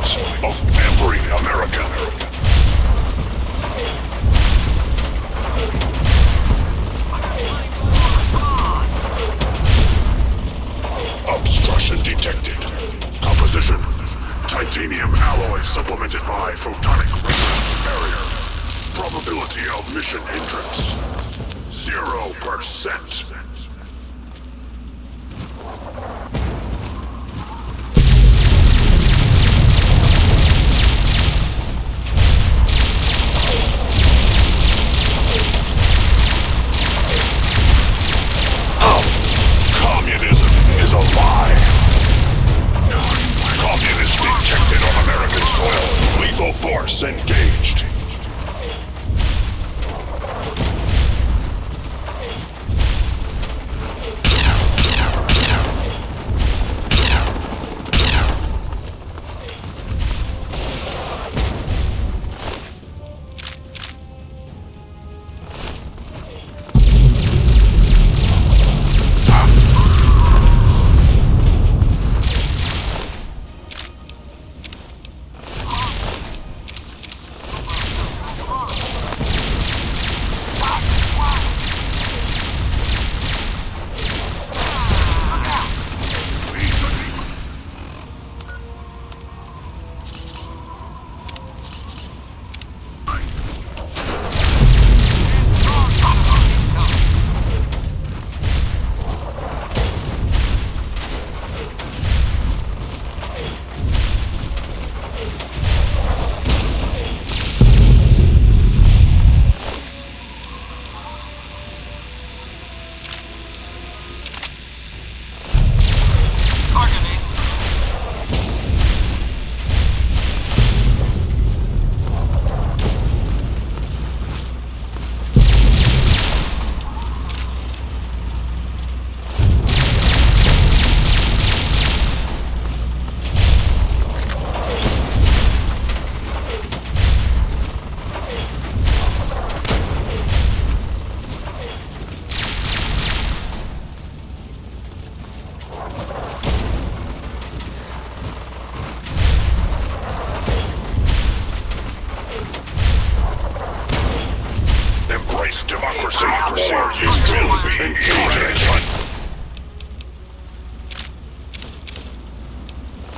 rights of every American. Obstruction detected. Composition: titanium alloy supplemented by photonic resonance barrier. Probability of mission hindrance: 0%. Communism is a lie. Communist detected on American soil. Lethal force engaged. Democracy war is will be engaged.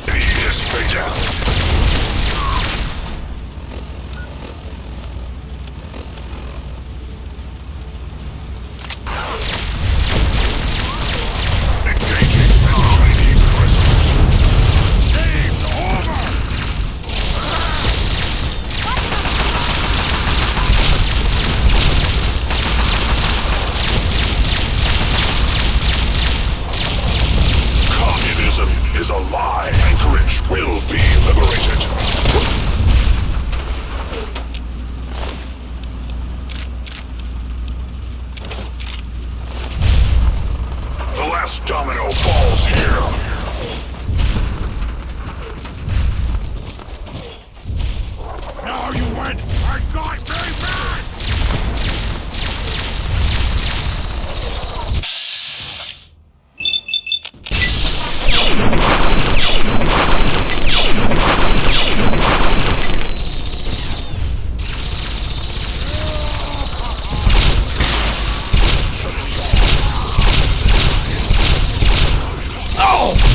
It is fatal. Engaging the Chinese presence. Game over! Is a lie. Anchorage will be liberated. The last domino falls here. Now you went and got very bad. Oh!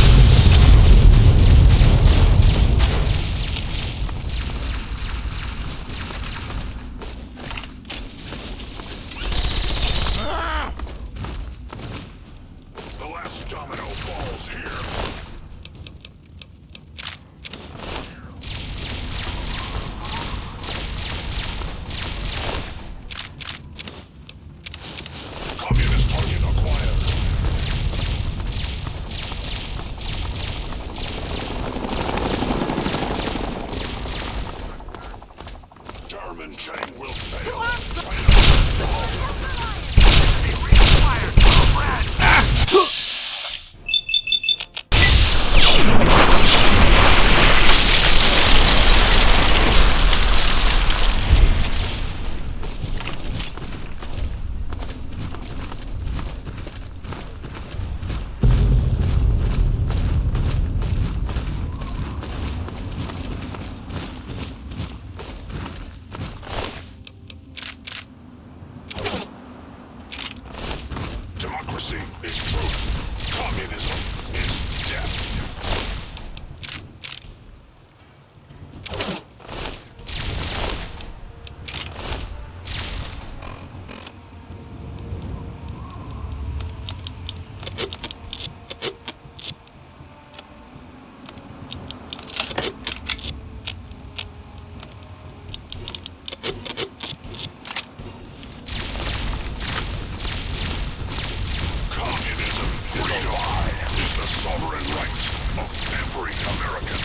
Democracy is truth. Communism is death. Sovereign right of every American.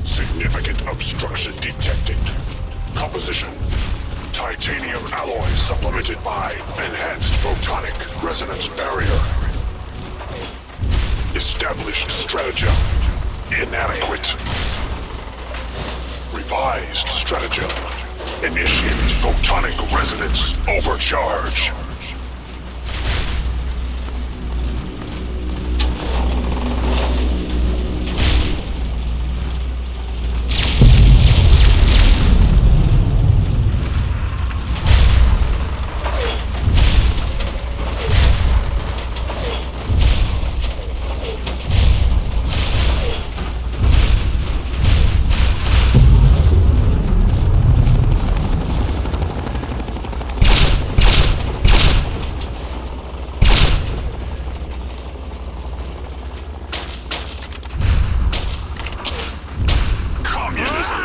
Significant obstruction detected. Composition: titanium alloy supplemented by enhanced photonic resonance barrier. Established stratagem inadequate. Revised stratagem. Initiate photonic resonance overcharge.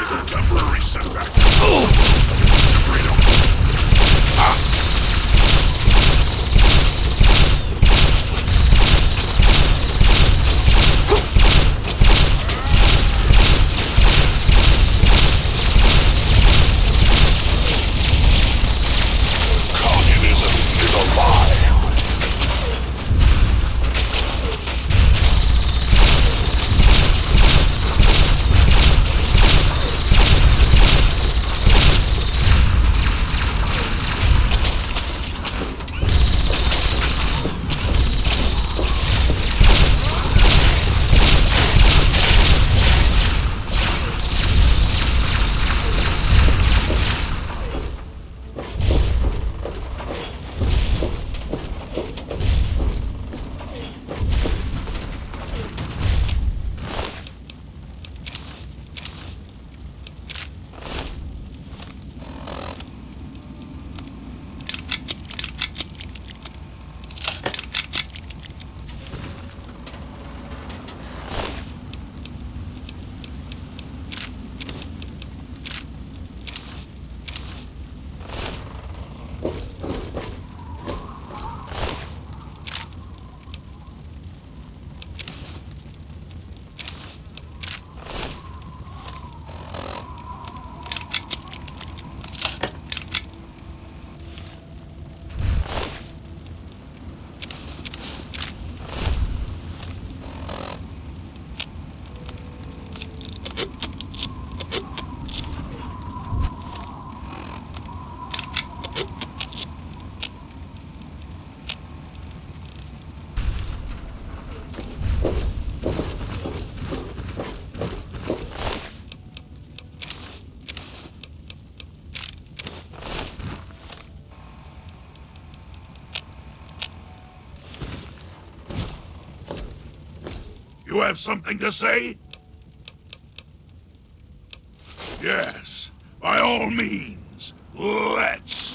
Is a temporary setback. Freedom. Communism is a lie. You have something to say? Yes, by all means, let's.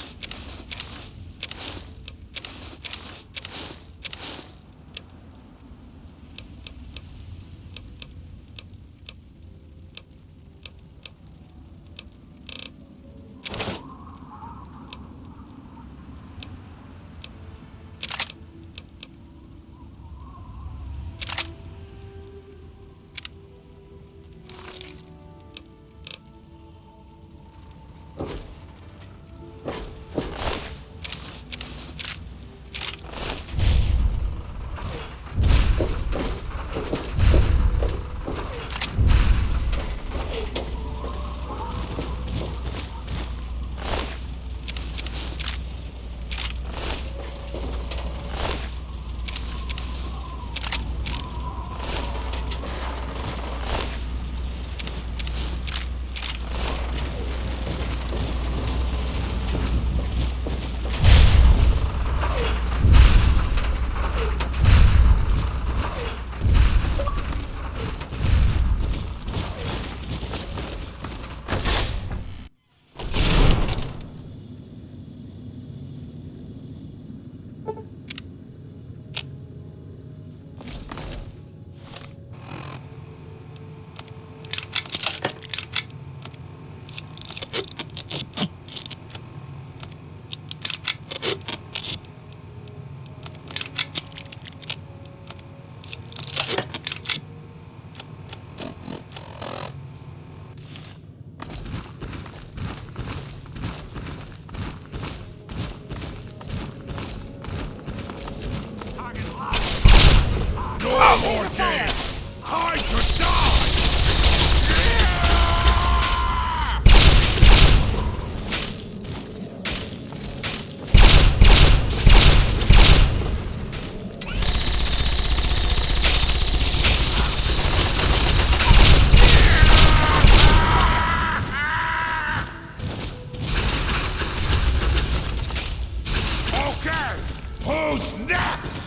Who's next?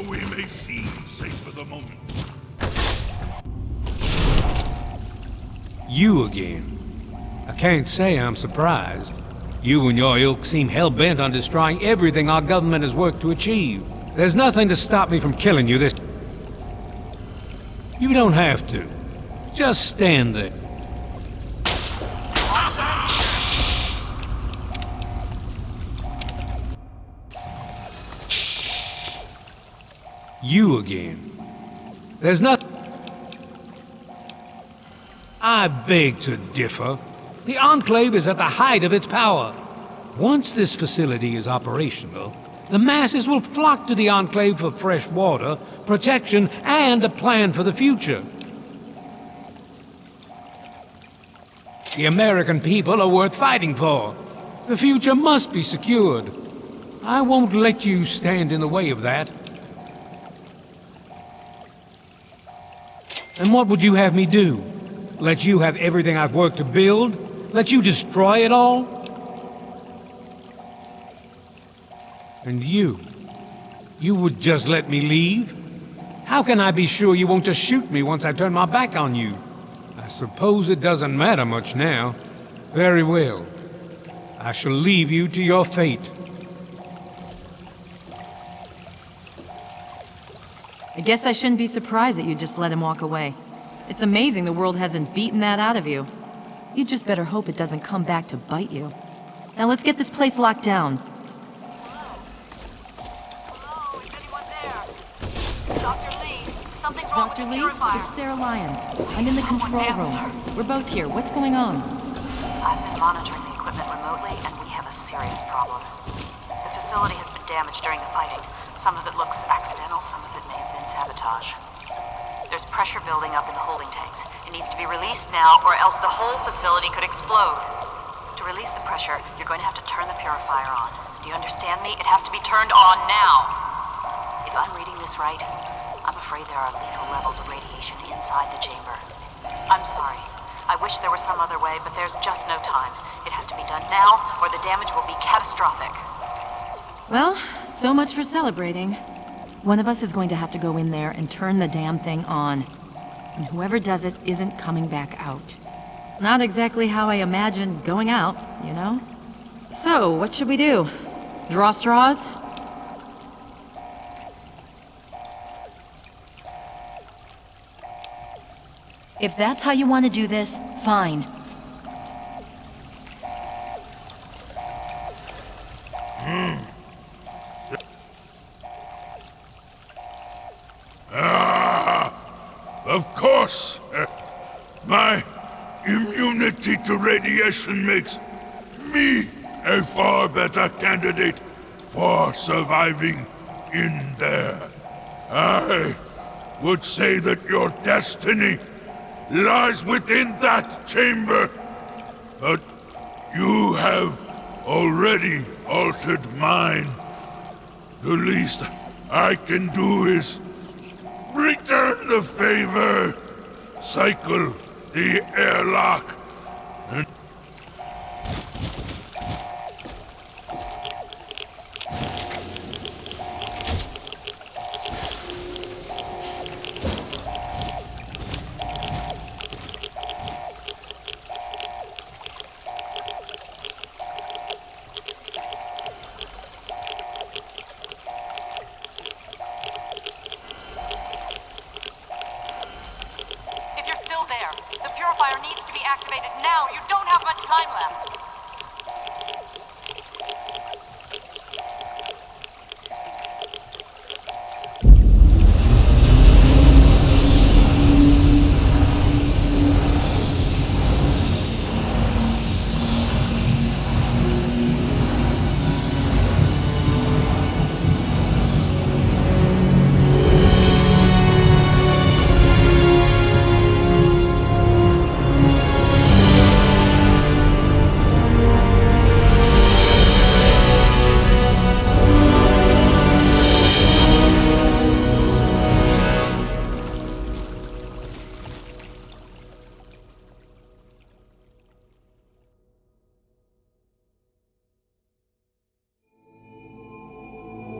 We may seem safe for the moment. You again. I can't say I'm surprised. You and your ilk seem hell-bent on destroying everything our government has worked to achieve. There's nothing to stop me from killing you this... You don't have to. Just stand there. You again. There's nothing... I beg to differ. The Enclave is at the height of its power. Once this facility is operational, the masses will flock to the Enclave for fresh water, protection, and a plan for the future. The American people are worth fighting for. The future must be secured. I won't let you stand in the way of that. And what would you have me do? Let you have everything I've worked to build? Let you destroy it all? And you would just let me leave? How can I be sure you won't just shoot me once I turn my back on you? I suppose it doesn't matter much now. Very well. I shall leave you to your fate. I guess I shouldn't be surprised that you just let him walk away. It's amazing the world hasn't beaten that out of you. You just better hope it doesn't come back to bite you. Now let's get this place locked down. Hello, is anyone there? It's Dr. Lee. Something's wrong Dr. with the Lee, purifier. it's Sarah Lyons. I'm in the control room. We're both here. What's going on? I've been monitoring the equipment remotely, and we have a serious problem. The facility has been damaged during the fighting. Some of it looks accidental, some of it may have been sabotage. There's pressure building up in the holding tanks. It needs to be released now, or else the whole facility could explode. To release the pressure, you're going to have to turn the purifier on. Do you understand me? It has to be turned on now. If I'm reading this right, I'm afraid there are lethal levels of radiation inside the chamber. I'm sorry. I wish there was some other way, but there's just no time. It has to be done now, or the damage will be catastrophic. Well, so much for celebrating. One of us is going to have to go in there and turn the damn thing on. And whoever does it isn't coming back out. Not exactly how I imagined going out, you know? So, what should we do? Draw straws? If that's how you want to do this, fine. Of course! My immunity to radiation makes me a far better candidate for surviving in there. I would say that your destiny lies within that chamber, but you have already altered mine The least I can do is return the favor, cycle the airlock, and If you're still there, the purifier needs to be activated now. You don't have much time left.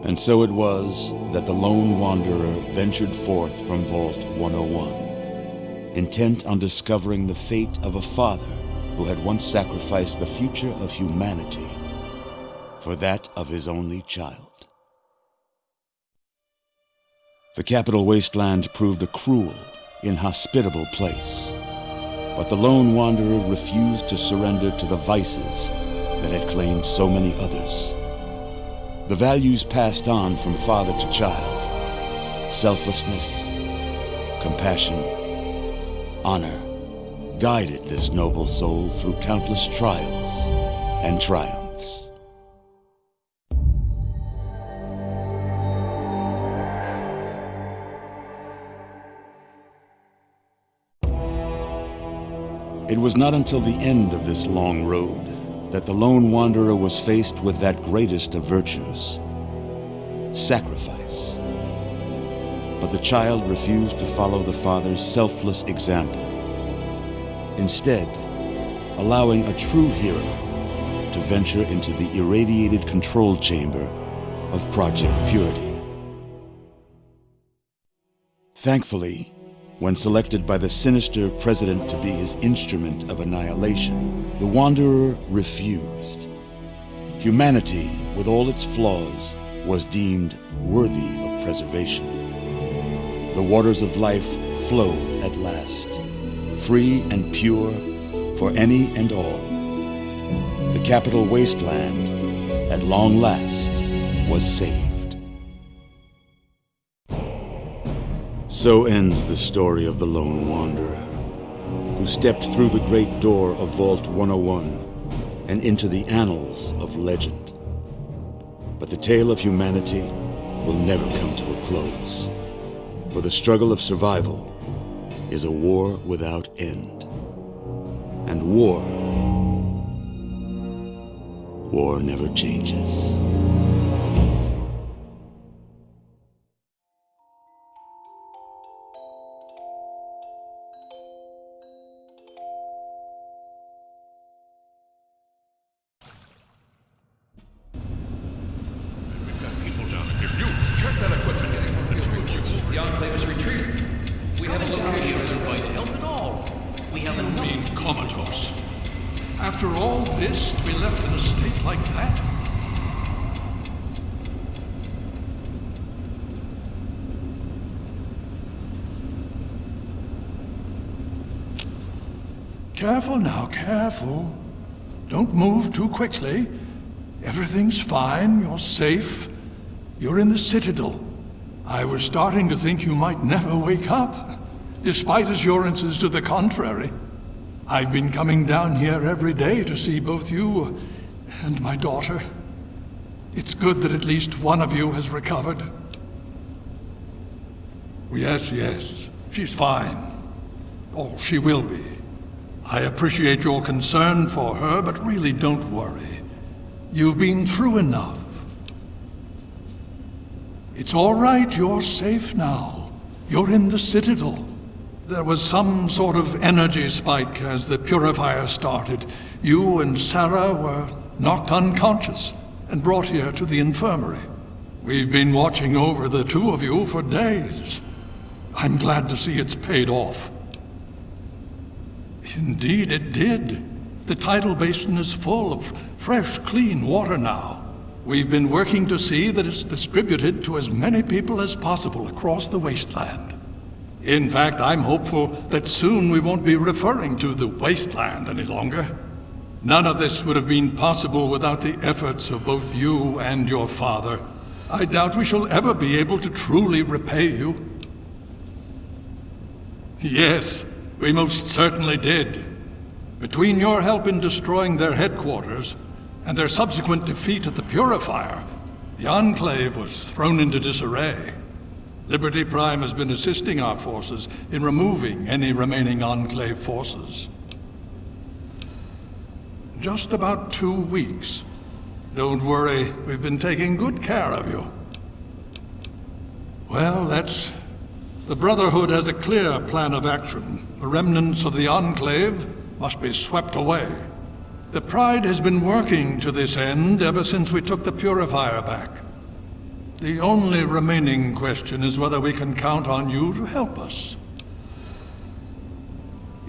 And so it was that the lone wanderer ventured forth from Vault 101, intent on discovering the fate of a father who had once sacrificed the future of humanity for that of his only child. The Capital Wasteland proved a cruel, inhospitable place, but the lone wanderer refused to surrender to the vices that had claimed so many others. The values passed on from father to child, selflessness, compassion, honor, guided this noble soul through countless trials and triumphs. It was not until the end of this long road that the lone wanderer was faced with that greatest of virtues, sacrifice. But the child refused to follow the father's selfless example, instead allowing a true hero to venture into the irradiated control chamber of Project Purity. Thankfully, when selected by the sinister president to be his instrument of annihilation, the Wanderer refused. Humanity, with all its flaws, was deemed worthy of preservation. The waters of life flowed at last, free and pure for any and all. The Capital Wasteland, at long last, was saved. So ends the story of the lone wanderer, who stepped through the great door of Vault 101 and into the annals of legend. But the tale of humanity will never come to a close, for the struggle of survival is a war without end. And war never changes. After all this, to be left in a state like that? Careful now, careful. Don't move too quickly. Everything's fine, you're safe. You're in the Citadel. I was starting to think you might never wake up, despite assurances to the contrary. I've been coming down here every day to see both you and my daughter. It's good that at least one of you has recovered. Yes, she's fine. Oh, she will be. I appreciate your concern for her, but really don't worry. You've been through enough. It's all right, you're safe now. You're in the Citadel. There was some sort of energy spike as the purifier started. You and Sarah were knocked unconscious and brought here to the infirmary. We've been watching over the two of you for days. I'm glad to see it's paid off. Indeed it did. The tidal basin is full of fresh, clean water now. We've been working to see that it's distributed to as many people as possible across the wasteland. In fact, I'm hopeful that soon we won't be referring to the wasteland any longer. None of this would have been possible without the efforts of both you and your father. I doubt we shall ever be able to truly repay you. Yes, we most certainly did. Between your help in destroying their headquarters and their subsequent defeat at the Purifier, the Enclave was thrown into disarray. Liberty Prime has been assisting our forces in removing any remaining Enclave forces. Just about 2 weeks. Don't worry, we've been taking good care of you. Well, the Brotherhood has a clear plan of action. The remnants of the Enclave must be swept away. The Pride has been working to this end ever since we took the Purifier back. The only remaining question is whether we can count on you to help us.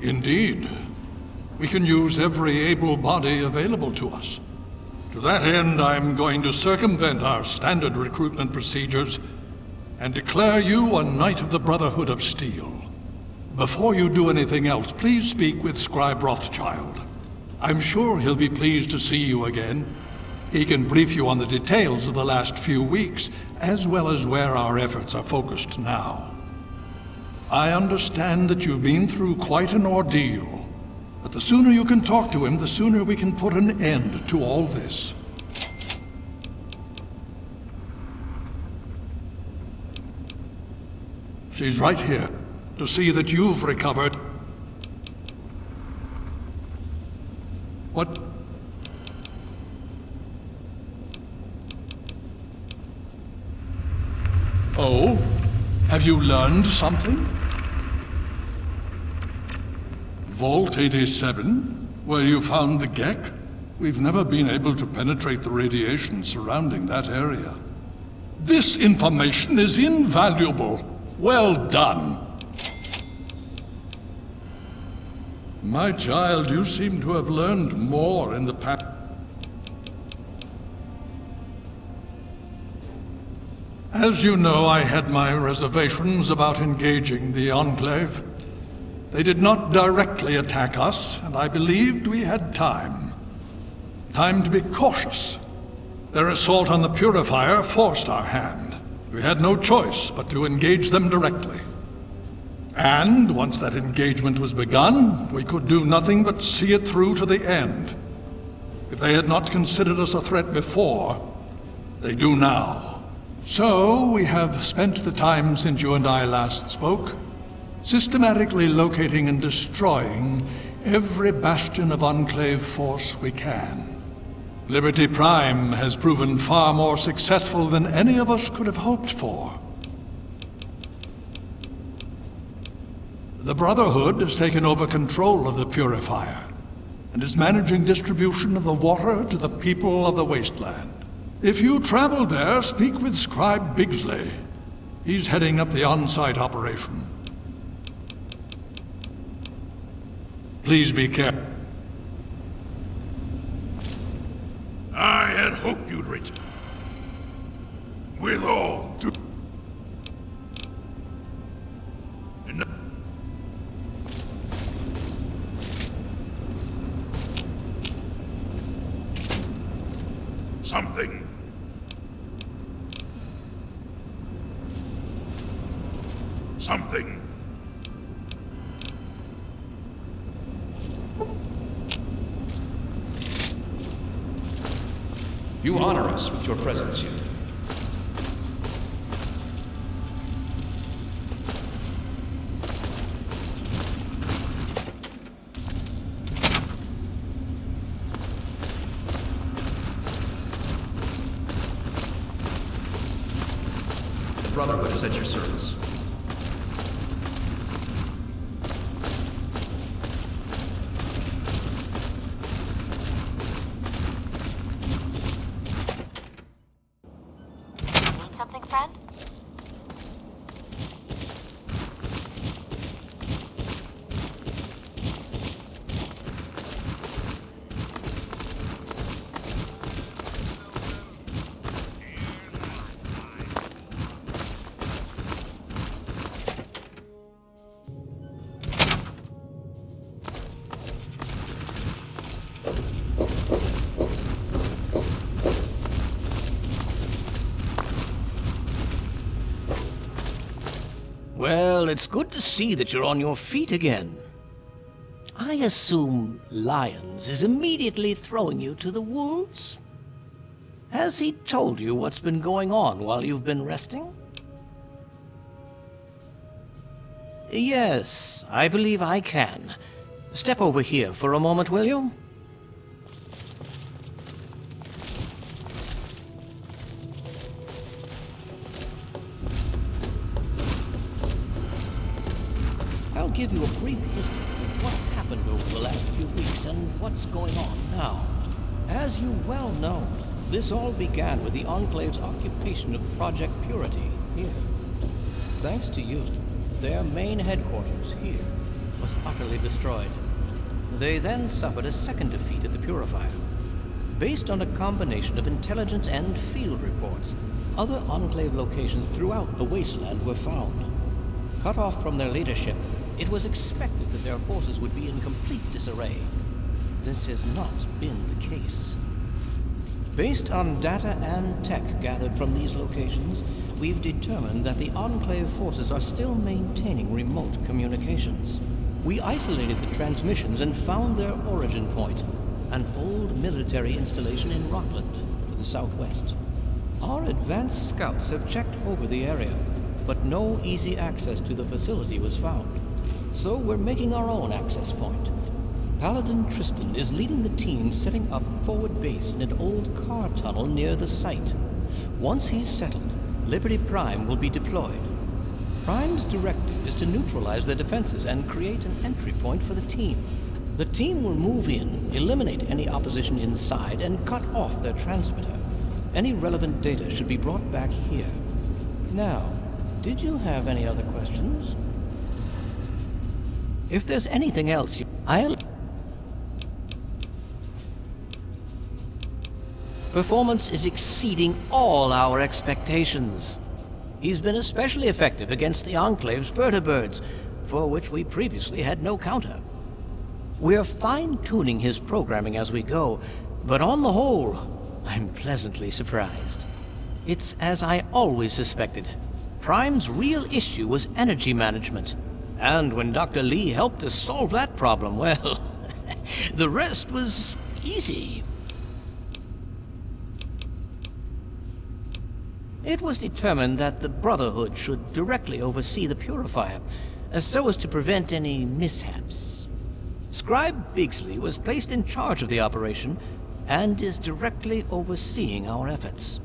Indeed, we can use every able body available to us. To that end, I'm going to circumvent our standard recruitment procedures and declare you a Knight of the Brotherhood of Steel. Before you do anything else, please speak with Scribe Rothschild. I'm sure he'll be pleased to see you again. He can brief you on the details of the last few weeks, as well as where our efforts are focused now. I understand that you've been through quite an ordeal, but the sooner you can talk to him, the sooner we can put an end to all this. She's right here, to see that you've recovered. What? Oh? Have you learned something? Vault 87? Where you found the Gek? We've never been able to penetrate the radiation surrounding that area. This information is invaluable. Well done. My child, you seem to have learned more in the past. As you know, I had my reservations about engaging the Enclave. They did not directly attack us, and I believed we had time. Time to be cautious. Their assault on the Purifier forced our hand. We had no choice but to engage them directly. And once that engagement was begun, we could do nothing but see it through to the end. If they had not considered us a threat before, they do now. So we have spent the time since you and I last spoke, systematically locating and destroying every bastion of Enclave force we can. Liberty Prime has proven far more successful than any of us could have hoped for. The Brotherhood has taken over control of the Purifier, and is managing distribution of the water to the people of the wasteland. If you travel there, speak with Scribe Bigsley. He's heading up the on-site operation. Please be careful. I had hoped you'd return. With all due... Something. Something. You honor us with your presence here. Brotherhood is at your service. Need something, friend? Well, it's good to see that you're on your feet again. I assume Lyons is immediately throwing you to the wolves? Has he told you what's been going on while you've been resting? Yes, I believe I can. Step over here for a moment, will you? I'll give you a brief history of what's happened over the last few weeks and what's going on now. As you well know, this all began with the Enclave's occupation of Project Purity here. Thanks to you, their main headquarters here was utterly destroyed. They then suffered a second defeat at the Purifier. Based on a combination of intelligence and field reports, other Enclave locations throughout the wasteland were found. Cut off from their leadership, it was expected that their forces would be in complete disarray. This has not been the case. Based on data and tech gathered from these locations, we've determined that the Enclave forces are still maintaining remote communications. We isolated the transmissions and found their origin point, an old military installation in Rockland, to the southwest. Our advanced scouts have checked over the area, but no easy access to the facility was found. So we're making our own access point. Paladin Tristan is leading the team setting up forward base in an old car tunnel near the site. Once he's settled, Liberty Prime will be deployed. Prime's directive is to neutralize their defenses and create an entry point for the team. The team will move in, eliminate any opposition inside, and cut off their transmitter. Any relevant data should be brought back here. Now, did you have any other questions? If there's anything else, I'll... Performance is exceeding all our expectations. He's been especially effective against the Enclave's vertibirds, for which we previously had no counter. We're fine-tuning his programming as we go, but on the whole, I'm pleasantly surprised. It's as I always suspected. Prime's real issue was energy management. And when Dr. Lee helped us solve that problem, well, the rest was easy. It was determined that the Brotherhood should directly oversee the Purifier, so as to prevent any mishaps. Scribe Bigsley was placed in charge of the operation and is directly overseeing our efforts.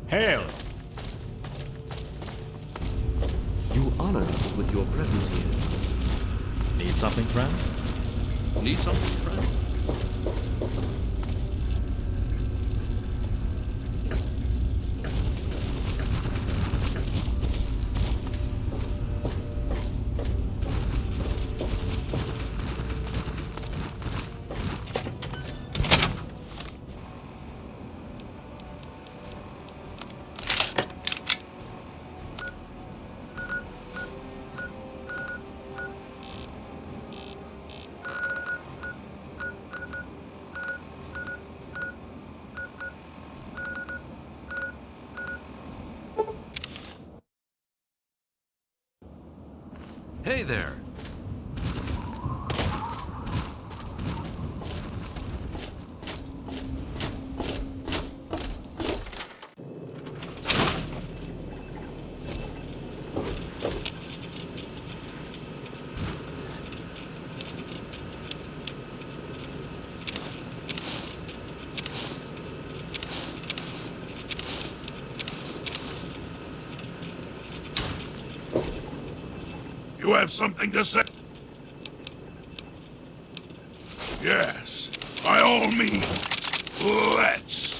Hail! You honor us with your presence here. Need something, friend? Need something, friend? Hey there. You have something to say? Yes, by all means, let's.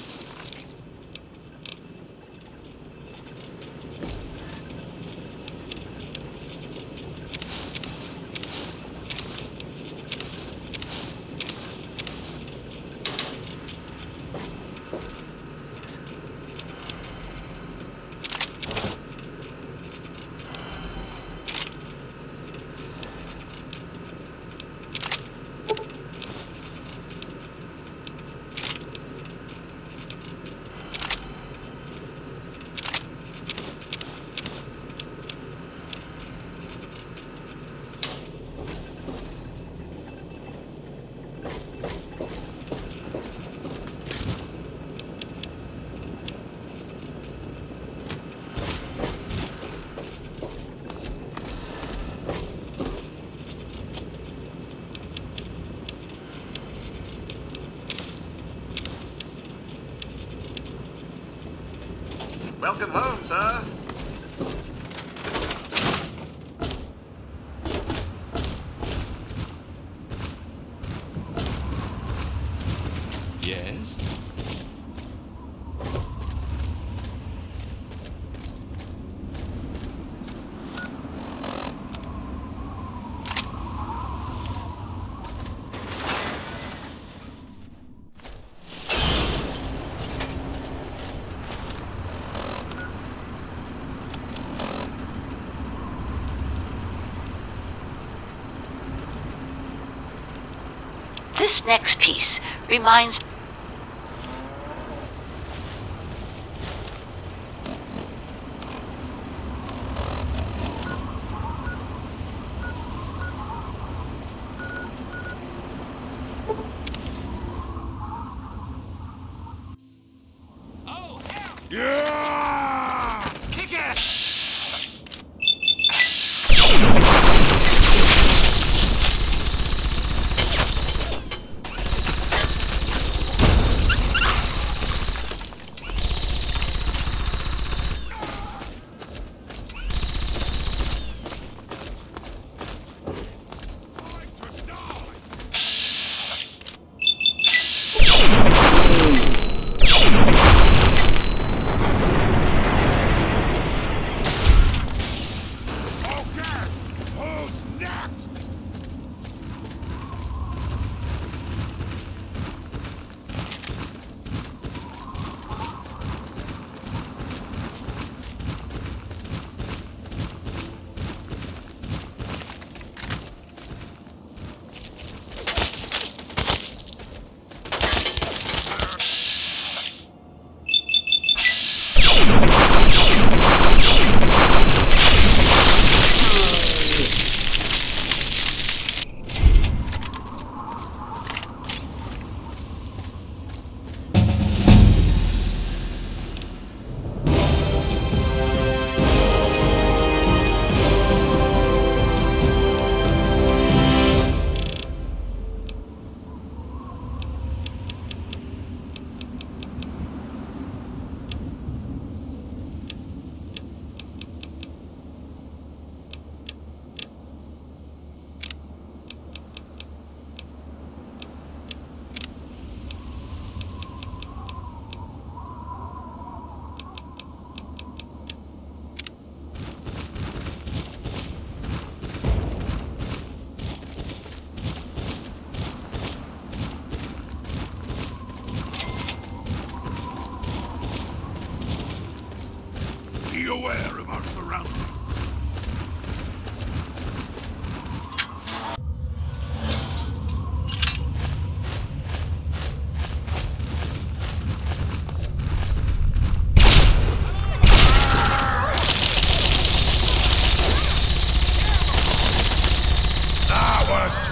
Welcome home, sir. Yes? This next piece reminds Yeah! Kick it! Be aware of our surroundings.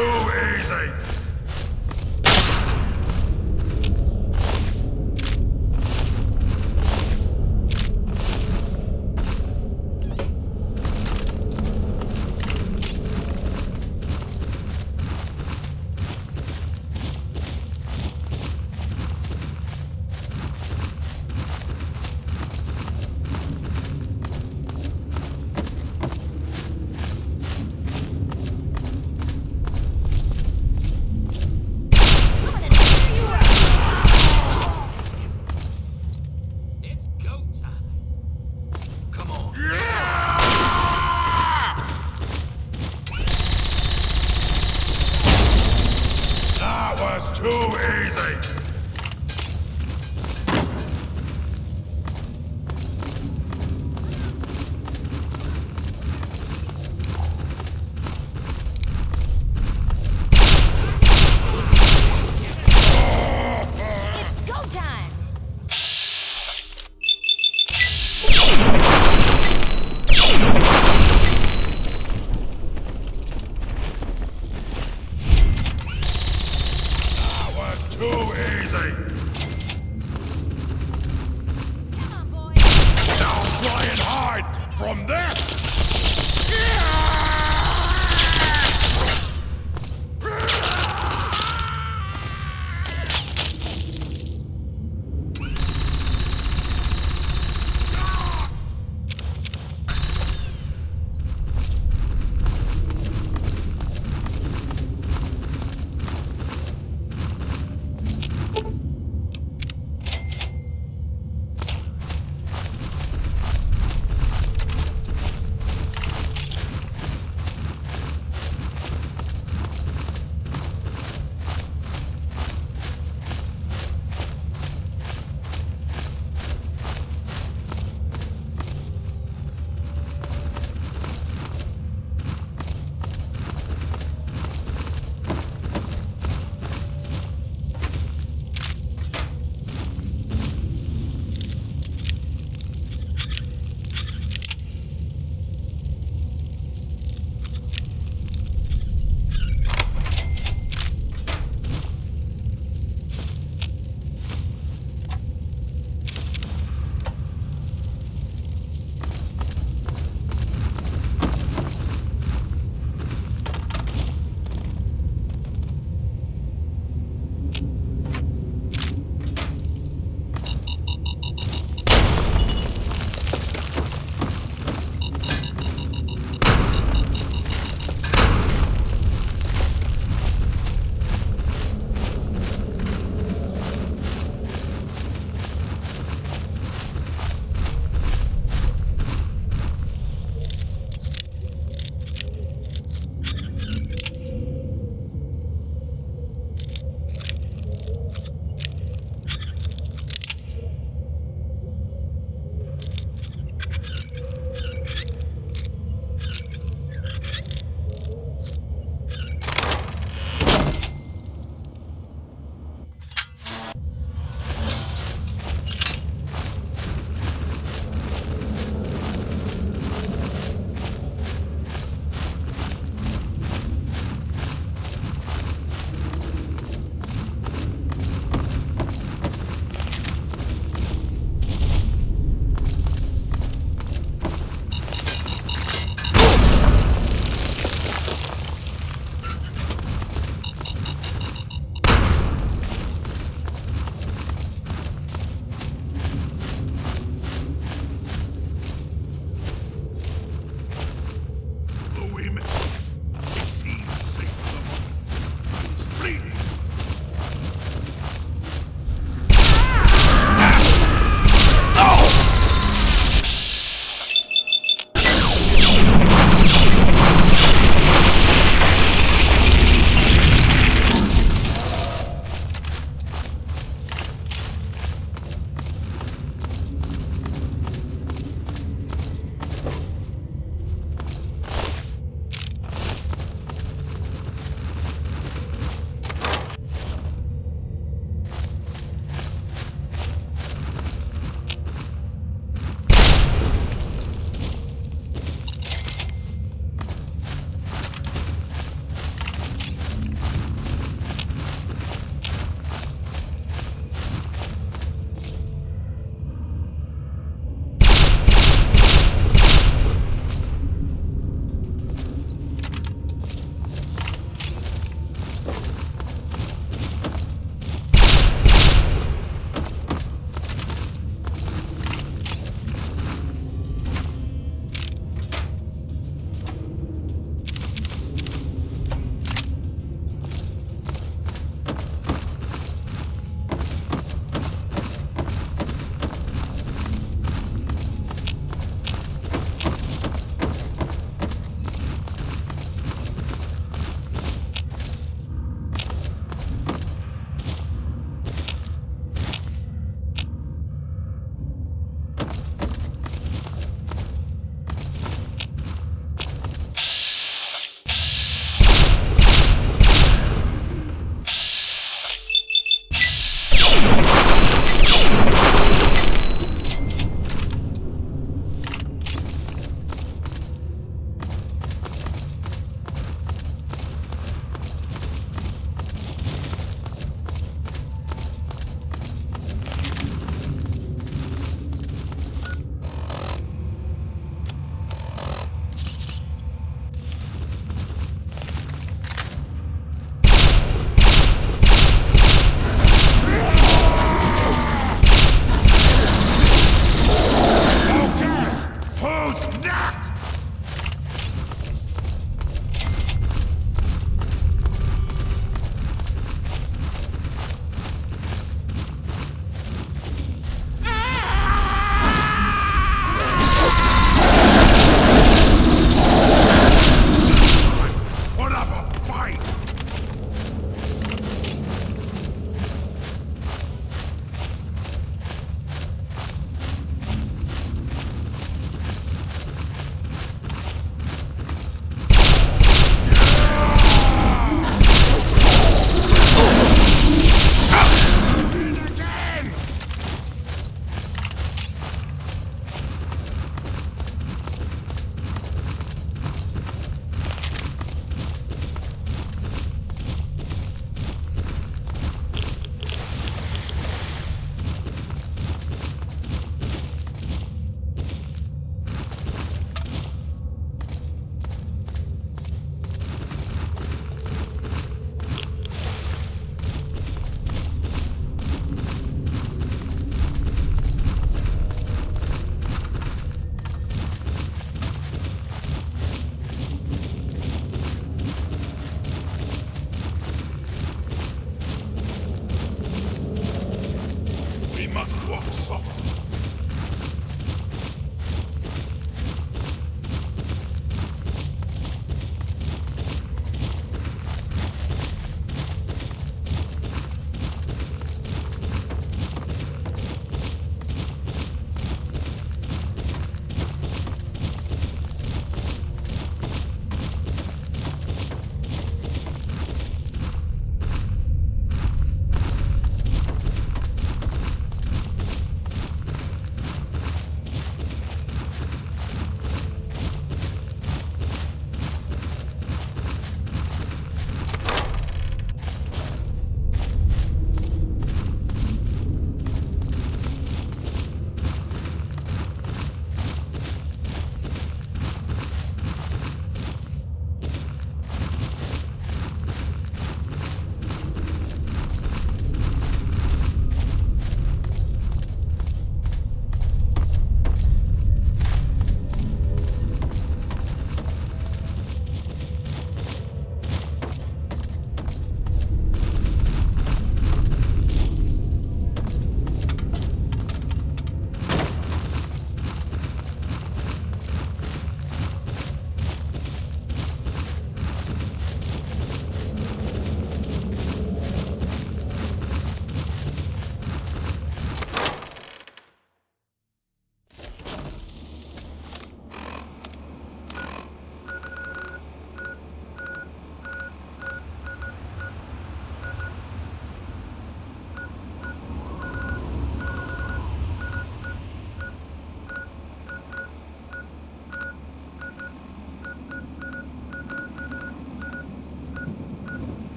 too easy! It's go time. Come on. That was too easy! It's go time! That was too easy!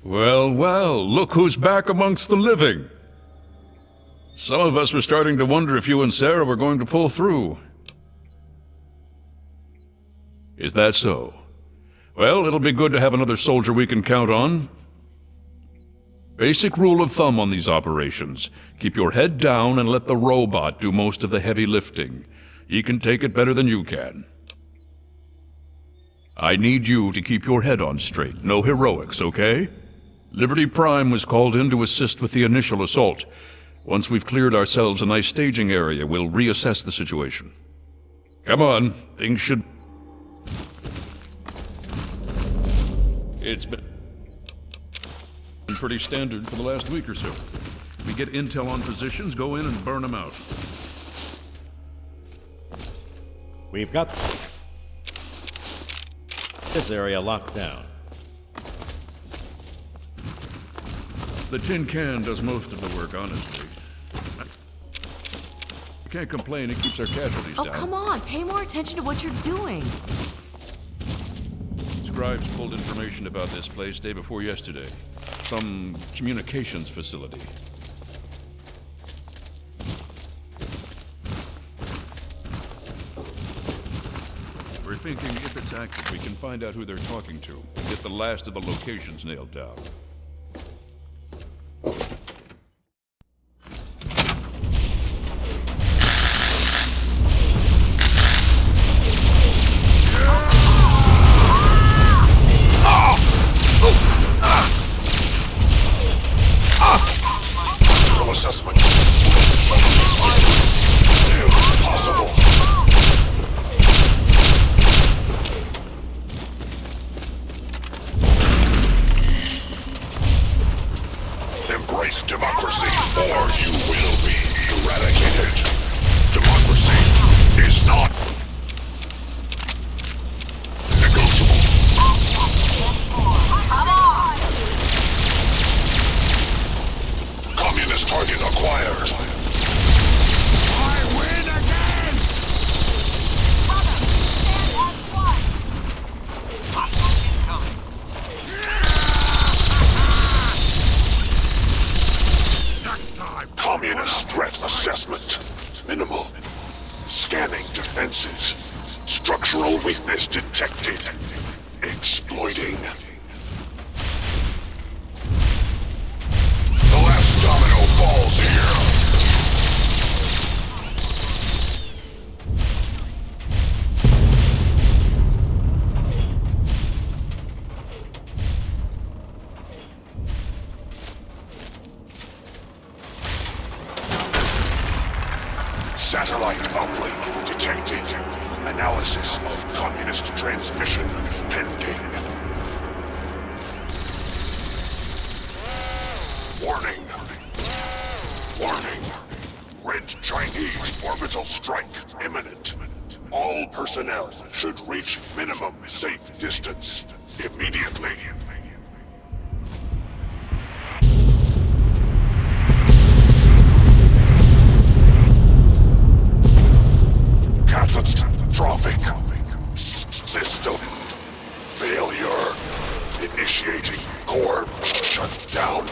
Well, well, look who's back amongst the living. Some of us were starting to wonder if you and Sarah were going to pull through. Is that so? Well, it'll be good to have another soldier we can count on. Basic rule of thumb on these operations. Keep your head down and let the robot do most of the heavy lifting. He can take it better than you can. I need you to keep your head on straight. No heroics, okay? Liberty Prime was called in to assist with the initial assault. Once we've cleared ourselves a nice staging area, we'll reassess the situation. Come on, things should... It's been pretty standard for the last week or so. We get intel on positions, go in and burn them out. We've got this area locked down. The tin can does most of the work, honestly. I can't complain, it keeps our casualties down. Oh, come on, pay more attention to what you're doing. Scribes pulled information about this place day before yesterday. Some communications facility. We're thinking if it's active, we can find out who they're talking to and get the last of the locations nailed down. Assessment. Possible. Embrace democracy, or you will be eradicated. Democracy is not negotiable. Come on! Communist target acquired. I win again! Brother, stand as one! Next time. Communist threat assessment. Minimal. Scanning defenses. Structural weakness detected. Exploiting. The last domino falls here. Satellite uplink detected. Analysis of communist transmission pending. Warning. Warning. Red Chinese orbital strike imminent. All personnel should reach minimum safe distance immediately. Catastrophic. System failure. Initiating core shutdown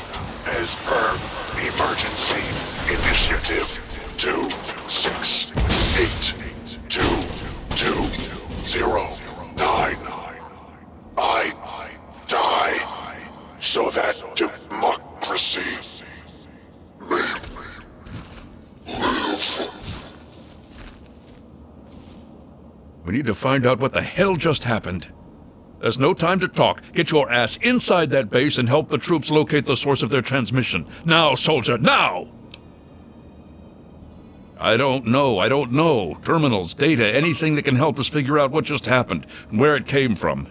as per emergency initiative 2682209. I die so that democracy may live. We need to find out what the hell just happened. There's no time to talk. Get your ass inside that base and help the troops locate the source of their transmission. Now, soldier, now! I don't know. Terminals, data, anything that can help us figure out what just happened and where it came from.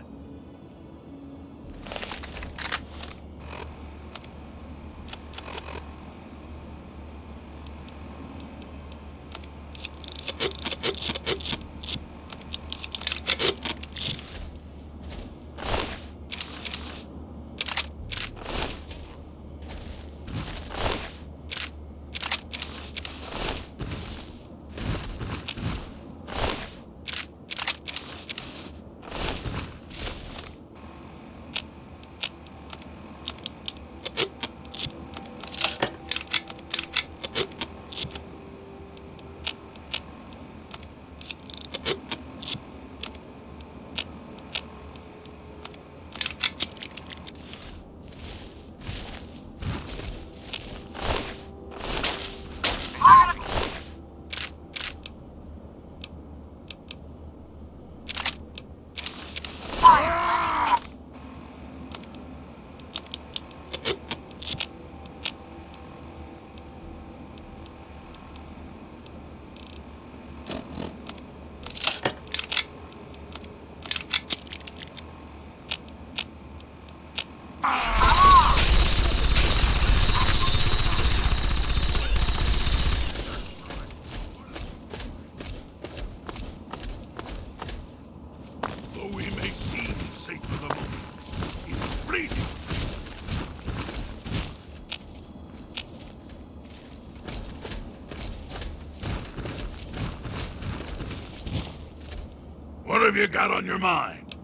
What have you got on your mind?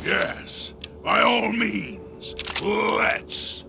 Yes, by all means, let's.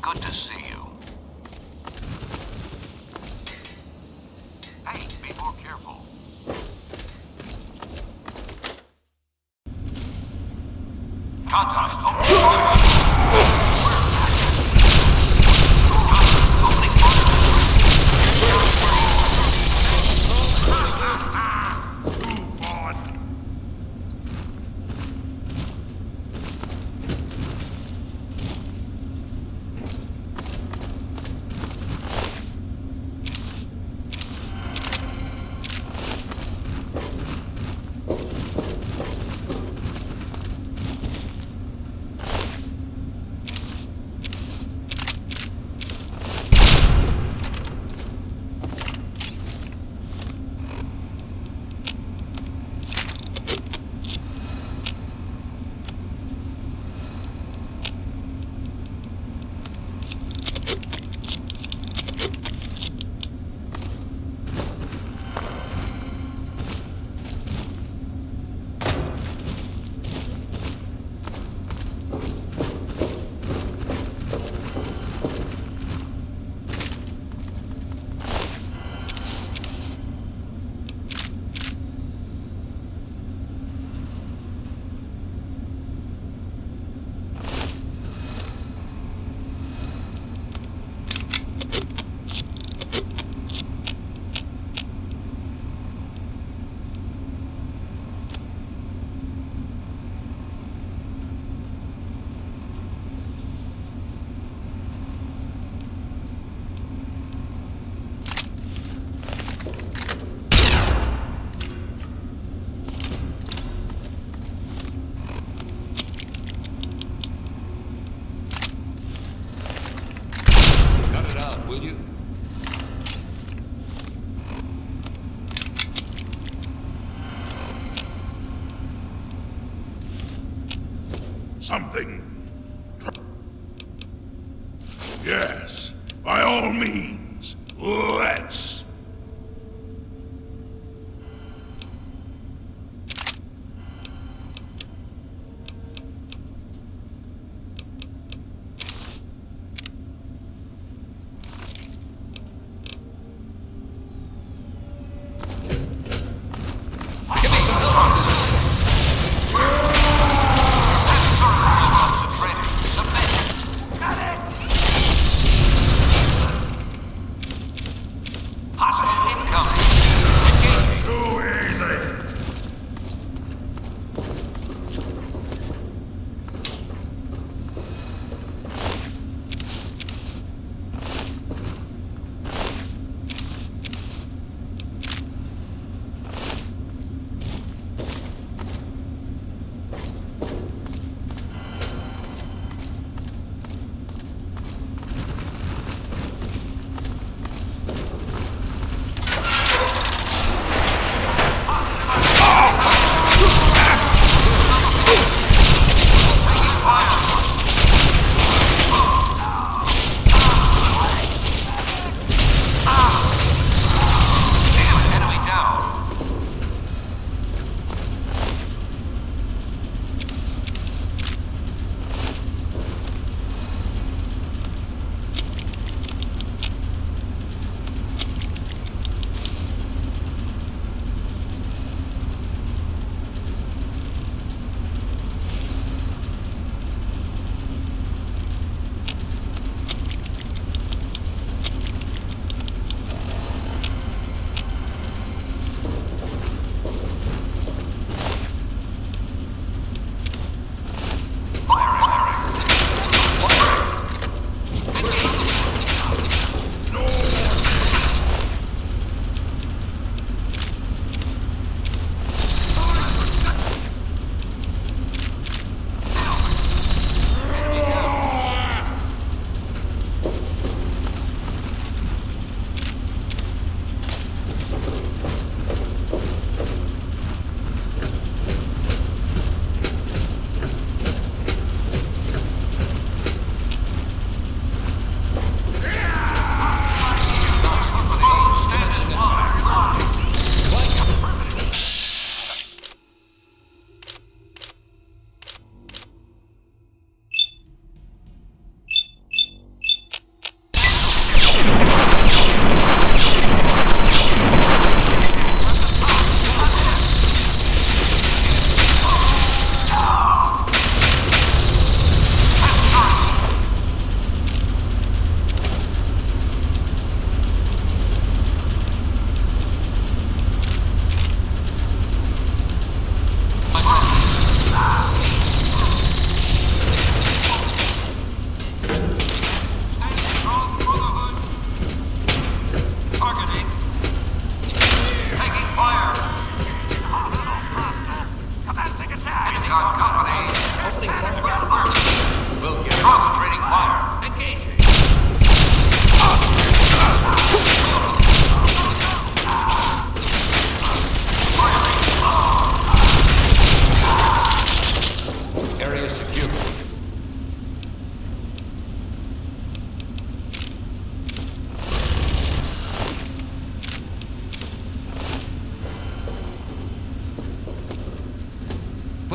Good to see you. Hey, be more careful. Will you? Something. Yes, by all means, let's.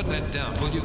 Put that down, will you?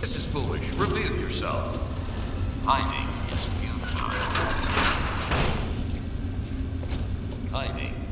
This is foolish. Reveal yourself. Hiding is futile. Hiding